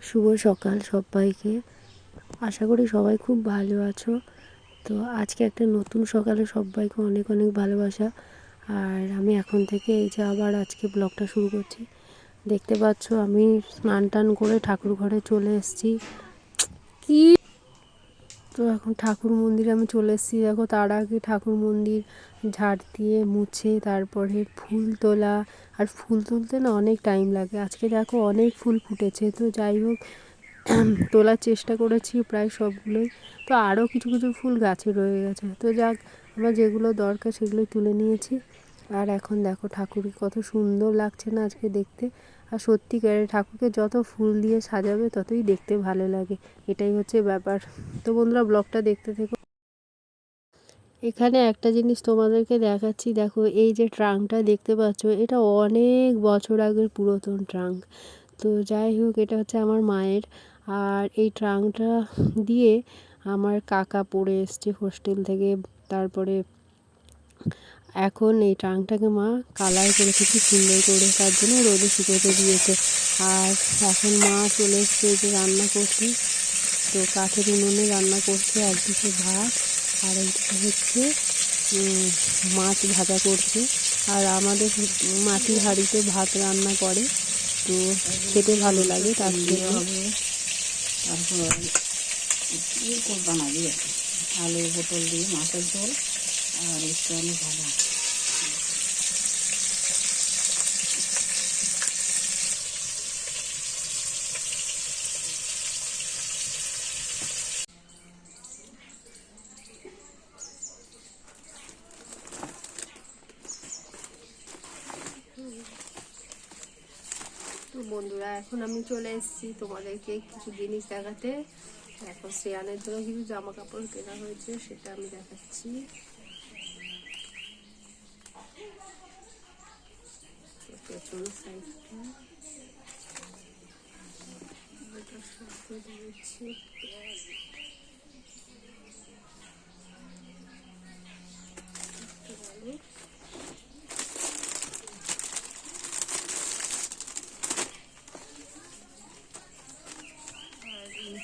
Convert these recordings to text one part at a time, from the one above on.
শুভ সকাল সবাইকে। আশা করি সবাই খুব ভালো আছো। তো আজকে একটা নতুন সকালে সবাইকে অনেক অনেক ভালোবাসা। আর আমি এখন থেকে এই যে আবার আজকে ব্লগটা শুরু করছি। দেখতে পাচ্ছ আমি স্নান টান করে ঠাকুর ঘরে চলে এসেছি। কি তো এখন ঠাকুর মন্দিরে আমি চলে এসেছি। দেখো তার আগে ঠাকুর মন্দির ঝাড় দিয়ে মুছে তারপরে ফুল তোলা। আর ফুল তুলতে না অনেক টাইম লাগে। আজকে দেখো অনেক ফুল ফুটেছে। তো যাই হোক তোলার চেষ্টা করেছি প্রায় সবগুলোই। তো আরও কিছু কিছু ফুল গাছে রয়ে গেছে। তো যাক, আমার যেগুলো দরকার সেগুলোই তুলে নিয়েছি। আর এখন দেখো ঠাকুরকে কত সুন্দর লাগছে না আজকে দেখতে। আর সত্যিকারের ঠাকুরকে যত ফুল দিয়ে সাজাবে ততই দেখতে ভালো লাগে, এটাই হচ্ছে ব্যাপার। তো বন্ধুরা ব্লগটা দেখতে থেকো। এখানে একটা জিনিস তোমাদেরকে দেখাচ্ছি। দেখো এই যে ট্রাঙ্কটা দেখতে পাচ্ছ, এটা অনেক বছর আগের পুরাতন ট্রাঙ্ক। তো যাই হোক, এটা হচ্ছে আমার মায়ের। আর এই ট্রাঙ্কটা দিয়ে আমার কাকা পড়ে এসছে হোস্টেল থেকে। তারপরে এখন এই ট্রাঙ্কটাকে মা কালার করেছে কি সুন্দর করে, তার জন্য রোদে শুকোতে দিয়েছে। আর এখন মা চলে এসছে যে রান্না করতে। তো কাঠের উনুনে রান্না করছে, একদিকে ভাত আর একদিকে হচ্ছে মাছ ভাজা করছে। আর আমাদের মাটির হাঁড়িতে ভাত রান্না করে, তো খেতে ভালো লাগে তার জন্য। তারপর বানাবি আলু পটল দিয়ে মাছের ঝোল আর একটু আলু ভাজা। তো বন্ধুরা এখন আমি চলে এসেছি তোমাদেরকে কিছু জিনিস দেখাতে। এখন শ্রেয়ানের জন্য কিছু জামা কাপড় কেনা হয়েছে, সেটা আমি দেখাচ্ছি। পেছন সাইডটা এটার সাথে দিয়েছি আর এই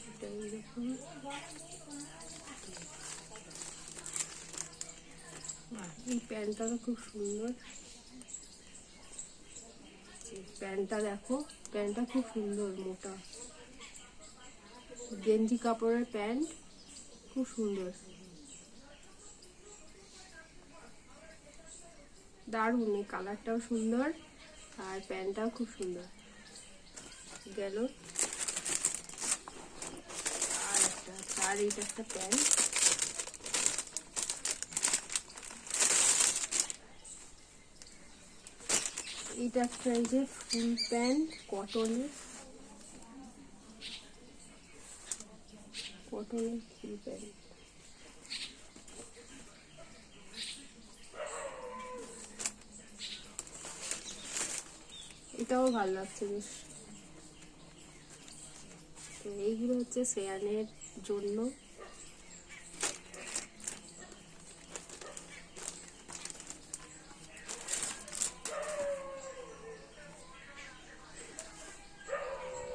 একটা এইরকম। এই প্যান্টটাও খুব সুন্দর। প্যান্টটা দেখো, প্যান্টটা খুব সুন্দর, মোটা গেঞ্জি কাপড়ের প্যান্ট, খুব সুন্দর, দারুণ। এই কালারটাও সুন্দর আর প্যান্টটাও খুব সুন্দর। গেল আর একটা, আর এইটা একটা প্যান্ট। এটা একটা এই যে ফুল প্যান্ট, কটনের ফুল প্যান্ট। এটাও ভালো লাগছে বেশ। তো এইগুলো হচ্ছে শ্রেয়ানের জন্য।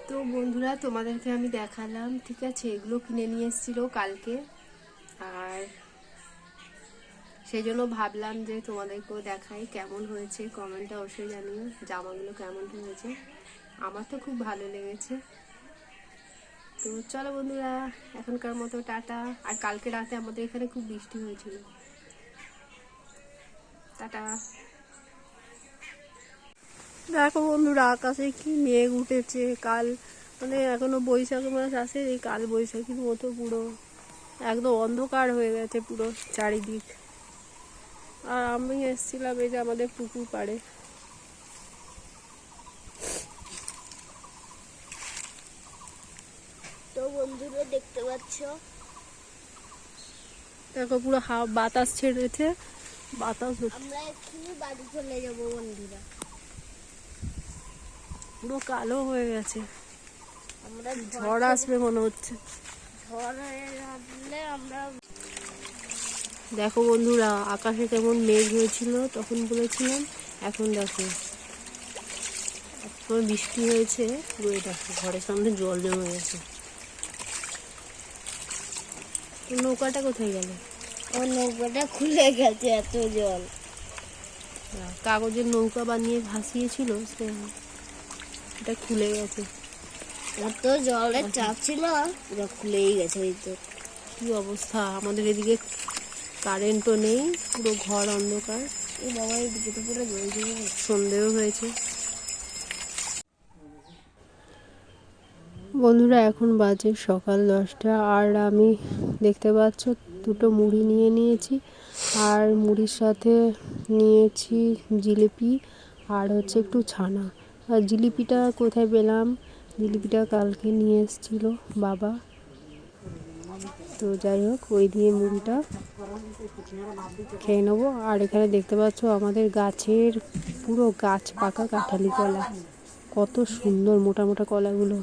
তো বন্ধুরা তোমাদেরকে আমি দেখালাম, ঠিক আছে। এগুলো কিনে নিয়ে এসেছিল কালকে, আর সেই জন্য ভাবলাম যে তোমাদেরকেও দেখাই কেমন হয়েছে। কমেন্টে অবশ্যই জানিও জামাগুলো কেমন হয়েছে। আমার তো খুব ভালো লেগেছে। তো চলো বন্ধুরা, এখনকার মতো টাটা। আর কালকে রাতে আমাদের এখানে খুব বৃষ্টি হয়েছিল। টাটা। দেখো বন্ধুরা, আকাশে কি মেঘ উঠেছে। কাল মানে এখনো বৈশাখ মাস আসে, এই কাল বৈশাখীর মতো পুরো একদম অন্ধকার হয়ে গেছে পুরো চারিদিক। আর আমি এসেছিলাম এই যে আমাদের পুকুর পাড়ে। তো বন্ধুরা দেখতে পাচ্ছ, দেখো পুরো বাতাস ছেড়েছে, বাতাস আমরা এক্ষুনি বাড়ি চলে যাব বন্ধুরা। পুরো কালো হয়ে গেছে, আমরা ঝড় আসবে মনে হচ্ছে। ঝড় হয়ে আসলে আমরা দেখো বন্ধুরা, আকাশে কেমন মেঘ হয়েছিল তখন বলেছিলাম, এখন দেখো এখন বৃষ্টি হয়েছে, পুরো দেখো ঘরের সামনে জল জমে গেছে। তো নৌকাটা কোথায় গেল? ও নৌকাটা খুলে গেছে, এত জল। কাগজের নৌকা বানিয়ে ভাসিয়েছিল, এটা খুলে গেছে। এত জলের চাপ ছিল, পুরো খুলেই গেছে। এই তো কি অবস্থা, আমাদের এদিকে কারেন্টও নেই, পুরো ঘর অন্ধকার। এই বাবা, এদিকে তো পুরো জল জমে গেছে। সন্ধেও হয়েছে। বন্ধুরা, এখন বাজে সকাল 10টা, আর আমি দেখতে পাচ্ছ দুটো মুড়ি নিয়ে নিয়েছি, আর মুড়ির সাথে নিয়েছি জিলিপি আর হচ্ছে একটু ছানা। আর জিলিপিটা কোথায় পেলাম, জিলিপিটা কালকে নিয়ে এসেছিলো বাবা, তো যাই হোক ওই দিয়ে মুড়িটা খেয়ে নেবো। আর এখানে দেখতে পাচ্ছ আমাদের গাছের পুরো গাছ পাকা কাঁঠালি কলা, কত সুন্দর মোটা মোটা কলাগুলো।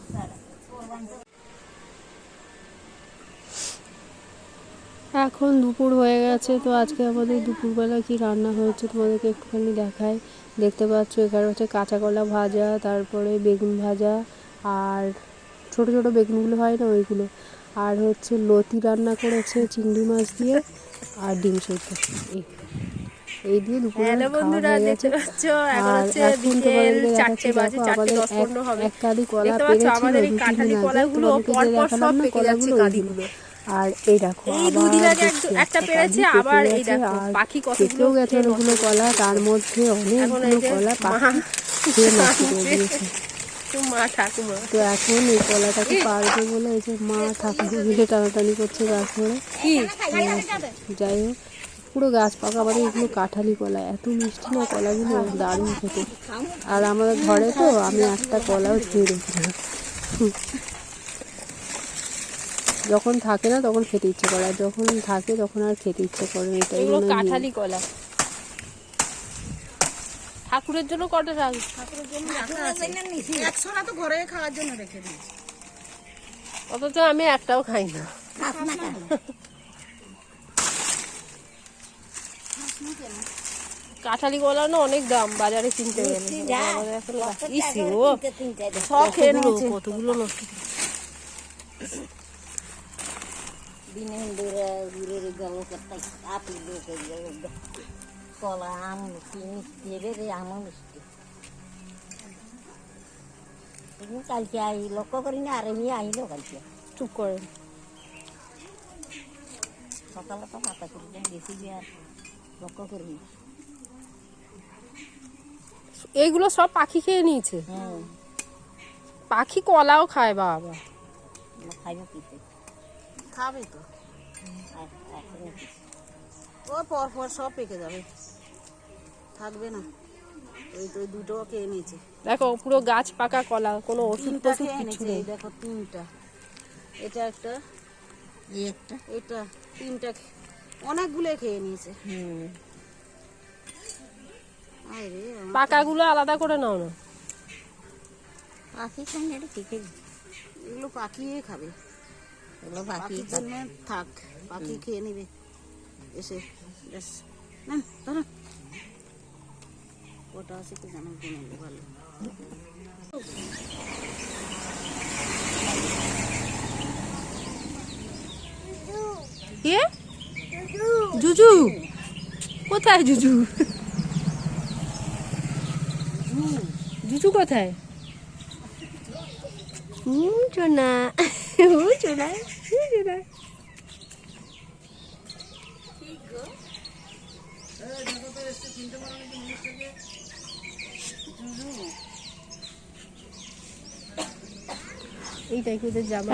এখন দুপুর হয়ে গেছে, তো আজকে আমাদের দুপুরবেলা কি রান্না হয়েছে তোমাদেরকে একটুখানি দেখাই। দেখতে পাচ্ছ এখানে হচ্ছে কাঁচা কলা ভাজা, তারপরে বেগুন ভাজা, আর ছোট ছোট বেগুনগুলো হয় না ওইগুলো, আর হচ্ছে লতি রান্না করেছে চিংড়ি মাছ দিয়ে, আর ডিম সেদ্ধ। এই দিয়ে দুপুরে খাওয়া হয়ে গেছে। আর এখন তোমাদেরকে দেখাচ্ছি, দেখো আমাদের এক কাঁদি কলা পেরেছিল, 2-3 দিন আগে তোমাদেরকে যে দেখালাম না কলাগুলো, ওইগুলো। আর এই দেখো একটা পেরেছে, আবার এই দেখো পাখি কেটেও গেছে অনেকগুলো কলা, তার মধ্যে অনেকগুলো কলা পাখি খেয়ে নষ্ট করে দিয়েছে। তো এখন এই কলাটাকে পারবে বলে এই যে মা ঠাকুর মিলে টানাটানি করছে গাছ ধরে। যাই হোক, পুরো গাছ পাকা, আমাদের এগুলো কাঁঠালি কলা, এত মিষ্টি না কলাগুলো, দারুণ খেতে। আর আমাদের ঘরে তো আমি একটা কলাও ধুয়ে রেখি না, যখন থাকে না তখন খেতে ইচ্ছে করে, আর যখন থাকে তখন আর খেতে ইচ্ছে করে না। এটাই কাঁঠালি কলা। ঠাকুরের জন্য কটা রাখ? ঠাকুরের জন্য একশোটা তো ঘরে খাওয়ার জন্য রেখে দিয়েছি, অথচ আমি একটাও খাই না। কাঁঠালি কলা না অনেক দাম বাজারে কিনতে গেলে, আমাদের এখন সব খেয়ে নিয়েছে, কতগুলো নষ্ট। দিনে ঘুরে গেল আপনি কলা আম মিষ্টি রে, আম মিষ্টি। কালকে আই লক্ষ্য করি না, আর এমনি আইলো কালকে। চুপ করে সকালে তো পাতা করি বেশি আর লক্ষ্য করি। এইগুলো সব পাখি খেয়ে নিয়েছে। পাখি কলাও খায় বাবা, খাইব কিতে খাবে তো, ও পর পর সব পেকে যাবে, থাকবে না। ওই তো দুটো খেয়ে নিয়েছে, দেখো পুরো গাছ পাকা কলা, কোনো ওষুধ টষুধ খেয়ে কিছু নিয়েছে। নেই। দেখো 3টা, এটা একটা, এই একটা, এটা 3টা, অনেকগুলো খেয়ে নিয়েছে। পাকাগুলো আলাদা করে নাও না, পাখির সঙ্গে এটা ঠিক আছে। এগুলো পাখি খাবে, এগুলো পাখি পাখির জন্য থাক, পাখি খেয়ে নেবে এসে। ব্যাস না ধরো, ওটা আছে কি জানো, ভালো। কে জুজু? কোথায় জুজু? জুজু কোথায়? চোনা চোনা চোনা।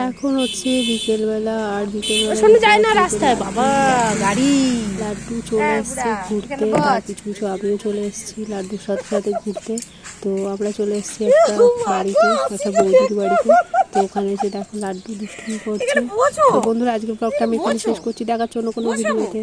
এখন হচ্ছে বিকেলবেলা, আর বিকেলবেলা যায় না রাস্তায় বাবা গাড়ি। লাড্ডু চলে এসছে ঘুরতে, আর কিছু কিছু আমিও চলে এসেছি লাড্ডুর সাথে সাথে ঘুরতে। তো আমরা চলে এসেছি একটা বাড়িতে, একটা বৌদির বাড়িতে। তো ওখানে এসে দেখো লাড্ডু দুষ্টুমি করছে। তো বন্ধুরা, আজকের ব্লগটা আমি এখানে শেষ করছি, দেখার জন্য কোনো ভিডিওতে।